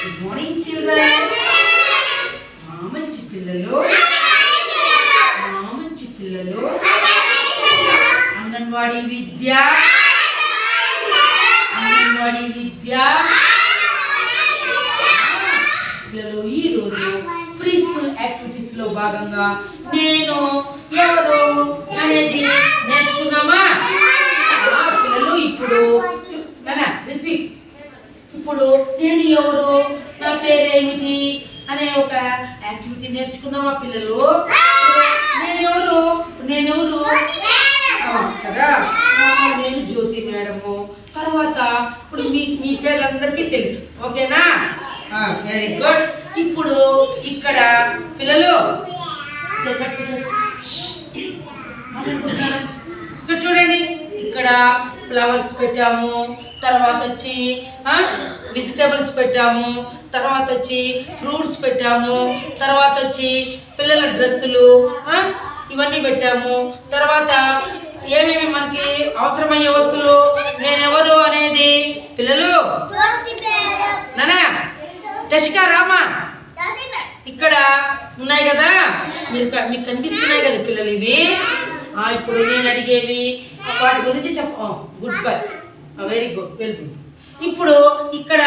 Good morning children. మంచి పిల్లలు, మంచి పిల్లలు. అంగన్వాడీ విద్య, అంగన్వాడీ విద్య పిల్లలు. ఈరోజు ప్రీ స్కూల్ యాక్టివిటీస్ లో భాగంగా నేను ఎవరు అనేది నేర్చుకుందామా? పిల్లలు ఇప్పుడు రిత్విక్, ఇప్పుడు నేను ఎవరు, నా పేరేమిటి అనే ఒక యాక్టివిటీ నేర్చుకున్నామా పిల్లలు? నేనెవరు కదా, నేను జ్యోతి మేడము. తర్వాత ఇప్పుడు మీ పేర్లందరికీ తెలుసు, ఓకేనా? Very good. ఇప్పుడు ఇక్కడ పిల్లలు ఇక్కడ చూడండి, ఇక్కడ ఫ్లవర్స్ పెట్టాము, తర్వాత వచ్చి వెజిటబుల్స్ పెట్టాము, తర్వాత వచ్చి ఫ్రూట్స్ పెట్టాము, తర్వాత వచ్చి పిల్లల డ్రెస్సులు ఇవన్నీ పెట్టాము. తర్వాత ఏమేమి మనకి అవసరమయ్యే వస్తువులు, నేనెవరు అనేది పిల్లలు నానా టెష్కా రామా ఇక్కడ ఉన్నాయి కదా, మీకు కనిపిస్తున్నాయి కదా పిల్లలు ఇవి. ఇప్పుడు నేను అడిగేవి వాటి గురించి good bye, very good, very good. ఇప్పుడు ఇక్కడ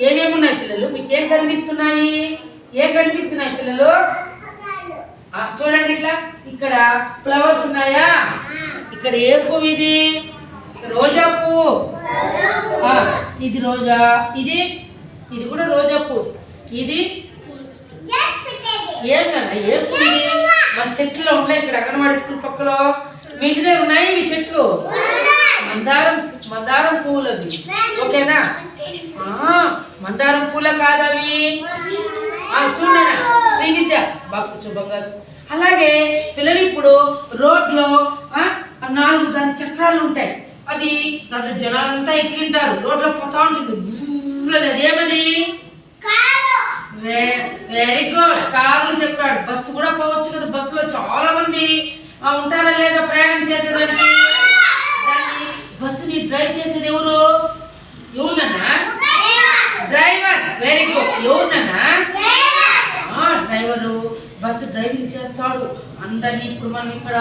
ఏమేమి ఉన్నాయి పిల్లలు, మీకు ఏం కనిపిస్తున్నాయి? పిల్లలు చూడండి, ఇట్లా ఇక్కడ ఫ్లవర్స్ ఉన్నాయా? ఇక్కడ ఏ పువ్వు ఇది? రోజా పువ్వు. ఇది రోజా, ఇది కూడా రోజా పువ్వు. ఇది ఏం కదా, ఏ పువ్వు ఇది? మన చెట్లు ఉన్నాయి ఇక్కడ అంగన్వాడీ స్కూల్ పక్కలో. మీ ఇంటి దగ్గర ఉన్నాయి ఇవి చెట్లు, మందారం పువ్వులు అవి, ఓకేనా? మందారం పూల కాదవి. చూడండి శ్రీవిద్య, బాగా కూర్చో బంగారు. అలాగే పిల్లలు ఇప్పుడు రోడ్లో 4 దాని చక్రాలు ఉంటాయి, అది దాంట్లో జనాలంతా ఎక్కింటారు, రోడ్లో పోతా ఉంటుంది. అదేమది? వెరీ గుడ్, కారు చెప్పాడు. బస్సు కూడా పోవచ్చు కదా, బస్సులో చాలా మంది ఉంటారా లేదా ప్రయాణం చేసేదానికి? దాన్ని బస్సుని డ్రైవ్ చేసేది ఎవరున్నా? డ్రైవర్. వెరీ గుడ్, ఎవరున్నా? డ్రైవరు బస్సు డ్రైవింగ్ చేస్తాడు అందరినీ. ఇప్పుడు మనం ఇక్కడ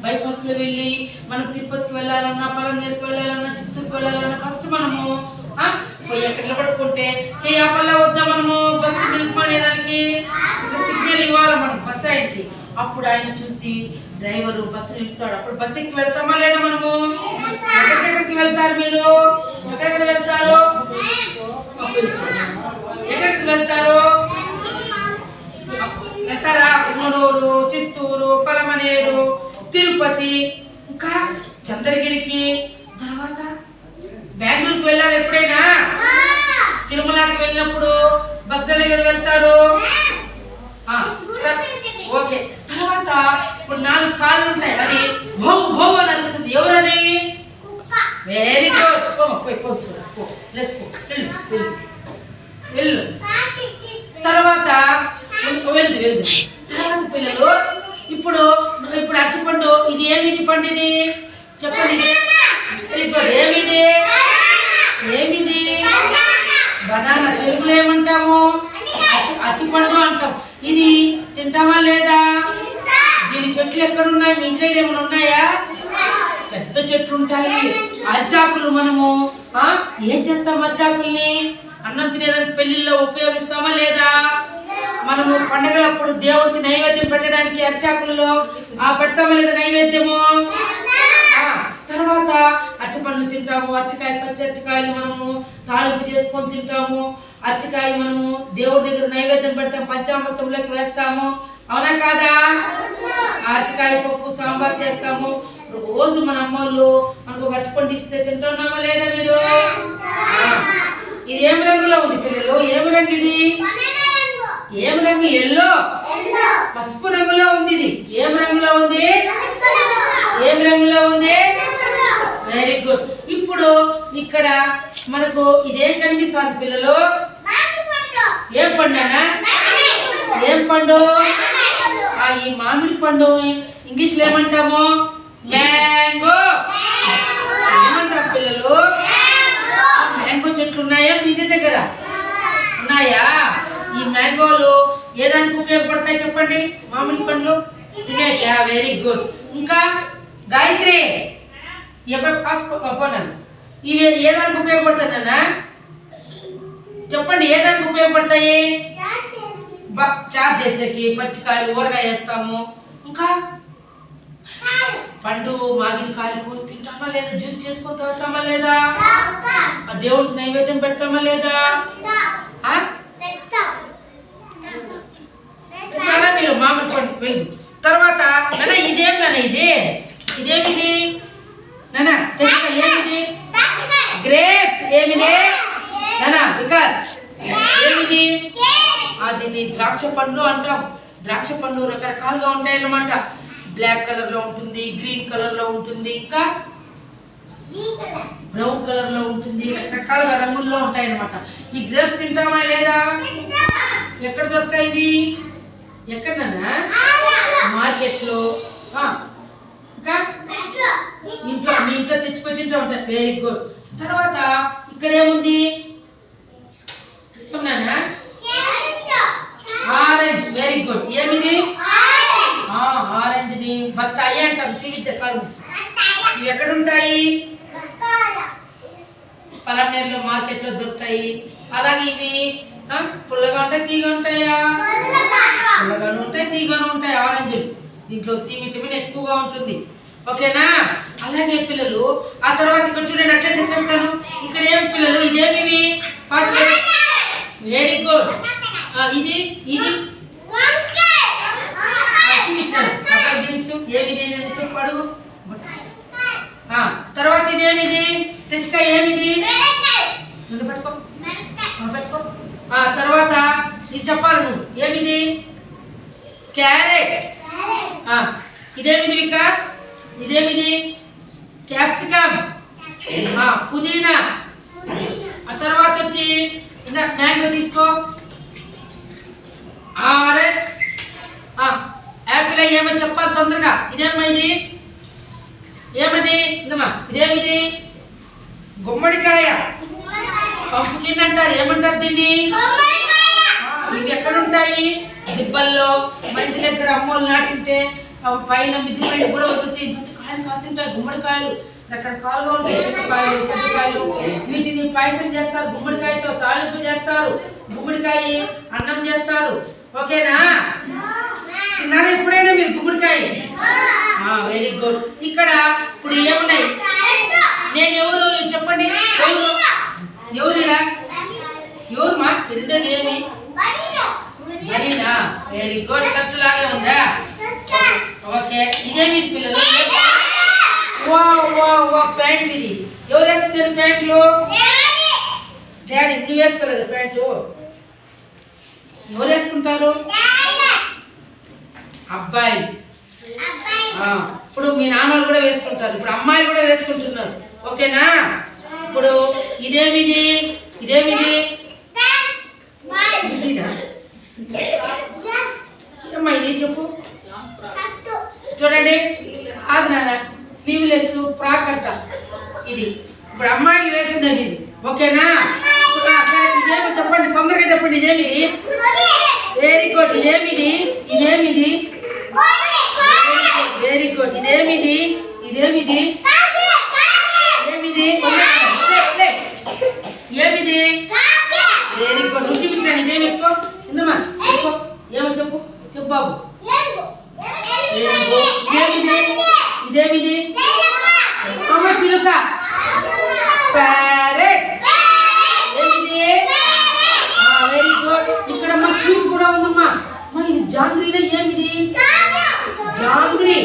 బైపాస్లో వెళ్ళి మనం తిరుపతికి వెళ్ళాలన్నా, పలంనేరుకి వెళ్ళాలన్నా, చిత్తూరుకి వెళ్ళాలన్నా ఫస్ట్ మనము పోయి ఎక్కడ నిలబడుకుంటే చేయాపల్లా వద్దా మనము బస్సు నిలుపుకునేదానికి సిగ్నల్ ఇవ్వాలి మనం బస్సు ఆయనకి. అప్పుడు ఆయన చూసి డ్రైవరు బస్సు నిలుపుతాడు. అప్పుడు బస్సు ఎక్కి వెళ్తామా లేదా మనము? ఎక్కడికి వెళ్తారు మీరు? ఎక్కడికి వెళ్తారు? ఎక్కడికి వెళ్తారు? వెళ్తారా? పుంగనూరు, చిత్తూరు, పలమనేరు, తిరుపతి, ఇంకా చంద్రగిరికి, తర్వాత బెంగళూరుకి వెళ్ళారు ఎప్పుడైనా? తిరుమలకి వెళ్ళినప్పుడు బస్సులో కదా వెళ్తారు. ఓకే. తర్వాత ఇప్పుడు 4 కాళ్ళు ఉంటాయి, అది భౌ భౌ అని వస్తుంది. ఎవరది? Very good. వెళ్ళు. తర్వాత వెళ్దు. తర్వాత పిల్లలు ఇప్పుడు అరటిపండు, ఇది ఏమిది పండు? ఇది చెప్పండి, ఏమిది? బనానా. తెలుగులో ఏమంటాము? అరటిపండు అంటాం. ఇది తింటామా లేదా? దీని చెట్లు ఎక్కడున్నాయి? మీ ఇంటి దగ్గర ఏమైనా ఉన్నాయా? పెద్ద చెట్లు ఉంటాయి. అరిటాకులు మనము ఏం చేస్తాం? అరిటాకుల్ని అన్నం తినేదానికి పెళ్లిల్లో ఉపయోగిస్తామా లేదా? మనము పండగలప్పుడు దేవుడికి నైవేద్యం పెట్టడానికి అరిటాకుల్లో పెడతామా లేదా నైవేద్యము? తర్వాత అరటిపండ్లు తింటాము, అరటికాయ, పచ్చి అరటికాయలు మనము తాలింపు చేసుకొని తింటాము. అరటికాయ మనము దేవుడి దగ్గర నైవేద్యం పెడతాం, పంచామృతంలోకి వేస్తాము, అవునా కాదా? అరటికాయ పప్పు సాంబార్ చేస్తాము. రోజు మన అమ్మోళ్ళు మనకు అరటిపండు ఇస్తే తింటున్నామా లేదా మీరు? ఇది ఏం రంగులో ఉంది పిల్లలు? ఏమి రంగు ఇది? ఏమి రంగు? ఎల్లో, పసుపు రంగులో ఉంది. ఇది ఏం రంగులో ఉంది? ఏం రంగులో ఉంది? Very good. ఇప్పుడు ఇక్కడ మనకు ఇదేం కనిపిస్తుంది పిల్లలు? ఏం పండునా? ఏం పండు? ఈ మామిడి పండు ఇంగ్లీష్లో ఏమంటాము? మ్యాంగో. ఏమంటాం పిల్లలు? మ్యాంగో చెట్లు ఉన్నాయా మీ ఇంటి దగ్గర? ఉన్నాయా? ఈ మ్యాంగోలు ఏ దానికి ఉపయోగపడతాయి చెప్పండి? మామిడి పండ్లు తినేయా? Very good. ఇంకా గాయత్రి పోనాను, ఇవి ఏ దానికి ఉపయోగపడతాయి నాన్న చెప్పండి? ఏ దానికి ఉపయోగపడతాయి? చార్జ్ చేసేకి, పచ్చికాయలు ఊరగాయ వేస్తాము. ఇంకా పండు మాగిన కాయలు కోసి తింటామా లేదా? జ్యూస్ చేసుకొని తాగుతామా లేదా? దేవుడికి నైవేద్యం పెడతామా లేదా? మీరు మామిడి పండు వెళ్ళు. తర్వాత నాన్న ఇదేం నాన్న, ఇదేమిది నాన్న? ఏమిది? గ్రేప్స్. ఏమిది నాన్న? వికాస్ ఏమిది? దీన్ని ద్రాక్ష పండ్లు అంటాం. ద్రాక్ష పండ్లు రకరకాలుగా ఉంటాయి అన్నమాట. బ్లాక్ కలర్ లో ఉంటుంది, గ్రీన్ కలర్ లో ఉంటుంది, ఇంకా బ్రౌన్ కలర్ లో ఉంటుంది, రకరకాలుగా రంగుల్లో ఉంటాయి అన్నమాట. ఈ గ్రేప్స్ తింటామా లేదా? ఎక్కడ దొరుకుతాయి ఇవి? ఎక్కడన్నా? మార్కెట్ లో, ఇంకా ఇంట్లో, మీ ఇంట్లో తెచ్చిపోయి తింటూ ఉంటాయి. Very good. తర్వాత ఇక్కడ ఏముంది? ఆరెంజ్. Very good. ఏమిది? ఆరెంజ్ ని బత్తాయి అంటాం. శ్రీవిద్య కాలు. ఇవి ఎక్కడ ఉంటాయి? పలమనేరులో మార్కెట్ లో దొరుకుతాయి. అలాగే ఇవి పుల్లగా ఉంటాయి, తీగ ఉంటాయా? పుల్లగాను ఉంటాయి, తీగను ఉంటాయి. ఆరెంజ్ దీంట్లో సి విటమిన్ ఎక్కువగా ఉంటుంది. ఓకేనా? అలాగే పిల్లలు, ఆ తర్వాత ఇక్కడ చూడండి, అట్లా చెప్పేస్తాను. ఇక్కడ ఏం పిల్లలు? ఇదేమి? Very good. ఇది ఏమిది చెప్పాడు. తర్వాత ఇదేమిది? తెచ్చుక. ఏమిది? పెట్టుకో. తర్వాత ఇది చెప్పాలి నువ్వు. ఏమిది? క్యారెట్. ఇదేమిది వికాస్? ఇదేమిది? క్యాప్సికమ్, పుదీనా. ఆ తర్వాత వచ్చి మ్యాంగో తీసుకో. Orange, Apple. ఏమో చెప్పాలి తొందరగా. ఇదేమైంది? ఏమది? ఇదేమిది? గుమ్మడికాయ. పంపుకిన్ అంటారు. ఏమంటారు దీన్ని? ఇవి ఎక్కడుంటాయి? దిబ్బల్లో. మా ఇంటి దగ్గర అమ్మోళ్ళు నాటింటే పైన మిద్ది పైన కూడా వస్తుంది. కాయలు కాసింటాయి గుమ్మడికాయలు. రకరకాలుగా ఉంటాయి. చిన్నకాయలు, పెద్దకాయలు. వీటిని పాయసం చేస్తారు. గుమ్మడికాయతో తాలింపు చేస్తారు. గుమ్మడికాయ అన్నం చేస్తారు. ఓకేనా? తిన్నారా ఎప్పుడైనా మీరు గుమ్మడికాయ? Very good. ఇక్కడ ఇప్పుడు ఏమున్నాయి? నేను ఎవరు చెప్పండి? ఎవరుడా? ఎవరు మా రెండోది ఏమి? బనీనా. Very good. ఖర్చులాగే ఉందా? ఓకే. ఇదేమి పిల్లలు? ప్యాంట్. ఇది ఎవరు వేసుకున్నారు ప్యాంట్లు? డాడీ. నువ్వు వేసుకోలేదు ప్యాంటు? ఎవరు వేసుకుంటారు? అబ్బాయి. ఇప్పుడు మీ నాన్నలు కూడా వేసుకుంటారు. ఇప్పుడు అమ్మాయిలు కూడా వేసుకుంటున్నారు. ఓకేనా? ఇప్పుడు ఇదేమిది? అమ్మా ఇది చెప్పు. చూడండి, స్లీవ్లెస్ ఫ్రాక్ అంట. ఇది ఇప్పుడు అమ్మాయిలు వేసుకున్నది. ఇది ఓకేనా? ఇదేమి చెప్పండి, తొందరగా చెప్పండి. ఇదేమి? Very good. ఇదేమిది? Very good. ఇదేమిది? ఏమిది? Very good. రుచి చూపించాను. ఇదేమి ఎక్కువ? ఇందమ్మా ఏమో చెప్పు బాబు. ఇదేమిది? చిలుక. ప్యారెట్. ఏమిది? Very good. ఇక్కడ మా స్వీట్ కూడా ఉందమ్మా. ఇది జాంగ్రీలో. ఏమిది? జాంగ్రీ.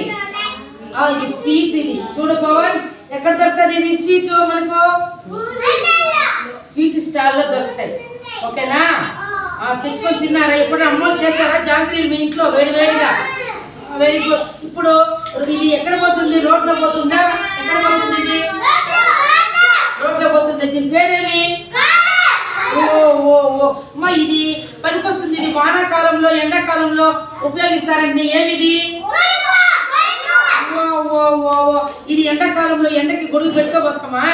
ఇది స్వీట్. ఇది చూడు పవన్, ఎక్కడ దొరుకుతుంది ఇది స్వీట్? మనకు స్వీట్ స్టాల్ లో దొరుకుతాయి. ఓకేనా? తెచ్చుకొని తిన్నారా? ఎప్పుడు అమ్మోళ్ళు చేస్తారా జాంగ్రీలు మీ ఇంట్లో వేడివేడిగా? Very good. ఇప్పుడు ఇది ఎక్కడ పోతుంది? రోడ్లో పోతుందా? ఎక్కడ పోతుంది? ఇది రోడ్లో పోతుంది. దీని పేరేమి? అమ్మా ఇది పనికొస్తుంది. ఇది వానాకాలంలో, ఎండాకాలంలో ఉపయోగిస్తారండి. ఏమిది? ఇది ఎండాకాలంలో ఎండకి గొడుగు పెట్టుకోబోతామా?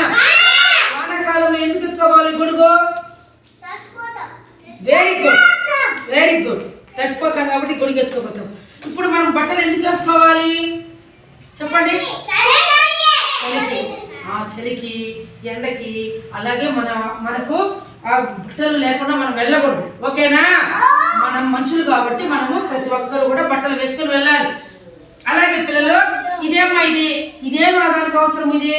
వానాకాలంలో ఎందుకు ఎత్తుకోవాలి గొడుగు? Very good very good. తడిసిపోతాం కాబట్టి గుడికి ఎత్తుకోపోతాం. ఇప్పుడు మనం బట్టలు ఎందుకు వేసుకోవాలి చెప్పండి? చలికి, చలికి, ఎండకి, అలాగే మనకు ఆ బట్టలు లేకుండా మనం వెళ్ళకూడదు. ఓకేనా? మనం మనుషులు కాబట్టి మనము ప్రతి ఒక్కరు కూడా బట్టలు వేసుకొని వెళ్ళాలి. అలాగే పిల్లలు, ఇదేమ్మా ఇదేం ఆదానికి అవసరం? ఇది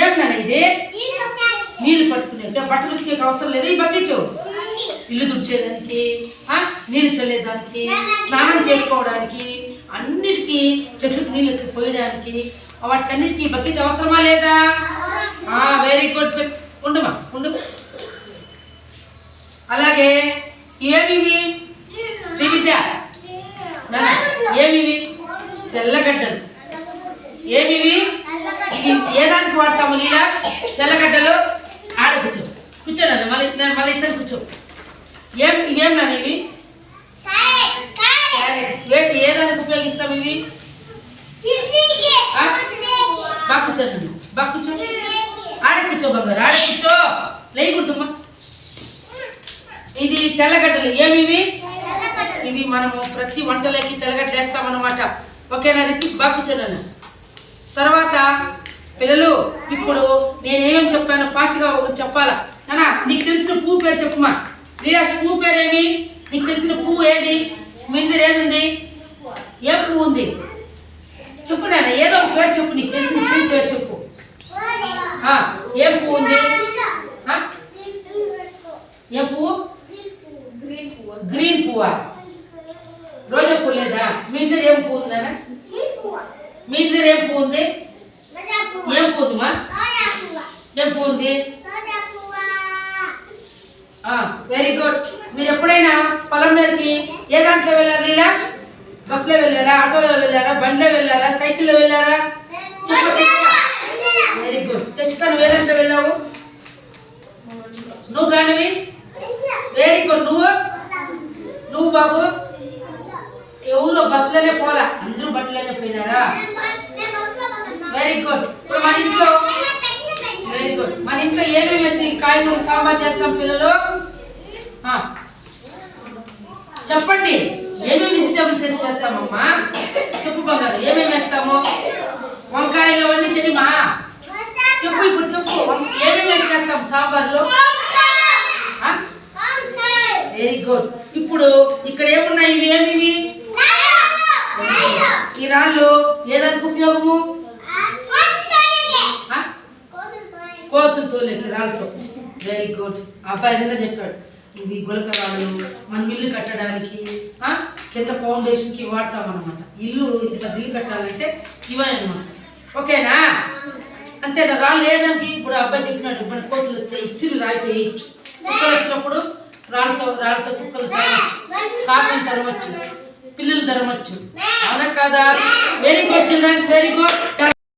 ఏమన్నా ఇది నీళ్ళు పట్టుకునే బట్టలు ఉతికేకి అవసరం లేదు. ఈ బకెట్ ఇల్లు తుడిచేదానికి, నీళ్ళు చల్లేదానికి, స్నానం చేసుకోవడానికి, అన్నిటికీ చెట్లకు నీళ్ళు పోయడానికి, వాటికన్నిటికీ బకెట్ అవసరమా లేదా? Very good. ఉండమా ఉండు. అలాగే ఏమివి శ్రీ విద్య? ఏమివి? తెల్లగడ్డలు. ఏమివి? ఇవి ఏ దానికి వాడతాము లీలా? తెల్లగడ్డలు. ఆడ కూర్చోనండి, మళ్ళీ ఇస్తాను కూర్చో. ఇవేం నాన్న ఇవి? క్యారెట్. ఏ దానికి ఉపయోగిస్తాం ఇవి? బాగా కూర్చోండి, బాగా కూర్చో. ఆడ కూర్చో బంగారు, ఆడ కూర్చో. లేకుంటుమ్మా. ఇది తెల్లగడ్డలు. ఏమివి? ఇవి మనము ప్రతి వంటలకి తెల్లగడ్డలు వేస్తామన్నమాట. ఓకేనా రీతి? బాగా కూర్చోనన్నా. తర్వాత పిల్లలు, ఇప్పుడు నేనేమేమి చెప్పాను ఫాస్ట్గా చెప్పాలా నాన్న? నీకు తెలిసిన పువ్వు పేరు చెప్పుమా. లీలాష్, పువ్వు పేరు ఏమి? నీకు తెలిసిన పువ్వు ఏది? మీ దగ్గర ఏది ఉంది? ఏ పువ్వు ఉంది చెప్పు నాన్న. ఏదో ఒక పేరు చెప్పు, నీకు తెలిసిన పువ్వు పేరు చెప్పు. ఏం పువ్వు ఉంది? ఏ పువ్వు? గ్రీన్ పువ్వా? రోజా పువ్వు లేదా? మీ దగ్గర ఏం పువ్వు ఉందా? మీ దగ్గర ఏం పువ్వు ఉంది? ఏం పువ్వు మా? ఏం పువ్వు ఉంది? Very good. మీరు ఎప్పుడైనా పొలం మీదకి ఏ దాంట్లో వెళ్ళారు లీలాష్? బస్సులో వెళ్ళారా, ఆటోలో వెళ్ళారా, బండిలో వెళ్ళారా, సైకిల్లో వెళ్ళారా? చెప్పు. Very good. తెచ్చుకా, నువ్వు ఏ దాంట్లో వెళ్ళావు? నువ్వు కానివి? Very good. నువ్వు బాబు ఎవరు బస్సులోనే పోలా, అందరూ బండిలోనే పోయినారా? Very good. ఇప్పుడు మన ఇంట్లో వెరీ గుడ్. మన ఇంట్లో ఏమేమి వేసి కాయగూర సాంబార్ చేస్తాం పిల్లలు? చెప్పండి. ఏమేమి వెజిటేబుల్స్ వేసి చేస్తామమ్మా? చెప్పు బంగారు, ఏమేమి వేస్తాము? వంకాయలు అవన్నీ చెడిమా చెప్పు. ఇప్పుడు చెప్పు, ఏమేమి వేసి చేస్తాం సాంబార్లో? Very good. ఇప్పుడు ఇక్కడ ఏమున్నాయి? ఇవి ఏమివి? ఈ రాళ్ళు ఏదానికి ఉపయోగము? కోతులు తోలేకి రాళ్ళతో. Very good. అబ్బాయి నిన్న చెప్పాడు. ఇవి గులకరాళ్ళు మనం ఇల్లు కట్టడానికి, కింద ఫౌండేషన్కి వాడతాం అనమాట. ఇల్లు కట్టాలంటే ఇవే అనమాట. ఓకేనా? అంతేనా? రాళ్ళు లేదానికి ఇప్పుడు అబ్బాయి చెప్పినాడు. ఇప్పుడు కోతులు వస్తే ఇసులు రాయితో వేయచ్చు. కుక్కలు వచ్చినప్పుడు రాళ్ళతో కుక్కలు తరవచ్చు, కాకులు తరవచ్చు, పిల్లలు తరవచ్చు. అవునా కాదా? Very good childrens, very good.